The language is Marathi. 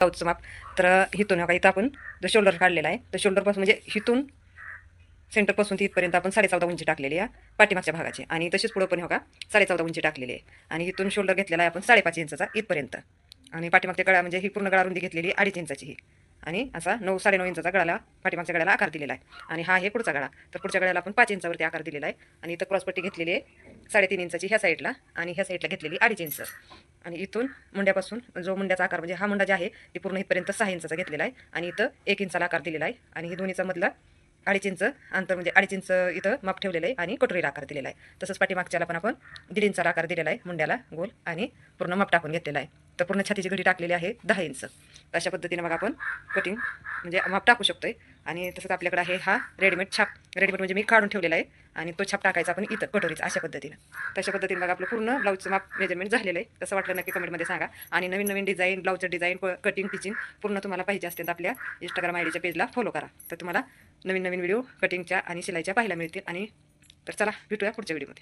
ब्लाऊजचं माप. तर इथून बघा, इथं आपण जो शोल्डर काढलेला आहे, तर शोल्डरपासून म्हणजे इथून सेंटरपासून ते इथपर्यंत आपण 14.5 उंची टाकलेली आहे पाठीमागच्या भागाची, आणि तशीच पुढं पण हो का 14.5 उंची टाकलेली आहे. आणि इथून शोल्डर घेतलेला आहे आपण 5.5 इंचाचा इथपर्यंत. आणि पाठीमागच्या गळा म्हणजे ही पूर्ण गळा रुंदी घेतलेली 2.5 इंचाची ही. आणि असा 9-9.5 इंचाचा गळाला पाठीमागच्या गळ्याला आकार दिलेला आहे. आणि हा आहे पुढचा गळा. तर पुढच्या गळ्याला आपण 5 इंचावरती आकार दिलेला आहे. आणि इथं क्रॉसपट्टी घेतलेली आहे 3.5 इंचाची ह्या साईडला, आणि ह्या साईडला घेतलेली 2.5 इंच. आणि इथून मुंड्यापासून जो मुंड्याचा आकार म्हणजे हा मुंडा जे आहे ते पूर्ण इथपर्यंत 6 इंचाचा घेतलेला आहे. आणि इथं 1 इंचाला आकार दिलेला आहे. आणि ही दोन्हीचा मधला 2.5 इंच अंतर म्हणजे 2.5 इंच इथं माप ठेवलेलं आहे. आणि कटोरीला आकार दिलेला आहे. तसंच पाठीमागच्याला पण आपण 1.5 इंचाला आकार दिलेला आहे मुंड्याला गोल, आणि पूर्ण माप टाकून घेतलेला आहे. तर पूर्ण छातीची घडी टाकलेली आहे 10 इंच. अशा पद्धतीने मग आपण कटिंग म्हणजे माप टाकू शकतोय. आणि तसंच आपल्याकडे आहे हा रेडीमेड छाप. रेडीमेड म्हणजे मी काढून ठेवलेला आहे, आणि तो छाप टाकायचा आपण इथं कटोरीचा अशा पद्धतीनं. तशा पद्धतीने मग आपलं पूर्ण ब्लाऊजचं माप मेजरमेंट झालेलं आहे. कसं वाटलं नक्की कमेंटमध्ये सांगा. आणि नवीन नवीन डिझाईन, ब्लाऊजचं डिझाईन, कटिंग, टिचिंग पूर्ण तुम्हाला पाहिजे असते तर आपल्या इंस्टाग्राम आयडीच्या पेजला फॉलो करा. तर तुम्हाला नवीन नवीन व्हिडिओ कटिंगच्या आणि शिलाईच्या पाहायला मिळतील. आणि तर चला भेटूया पुढच्या व्हिडिओमध्ये.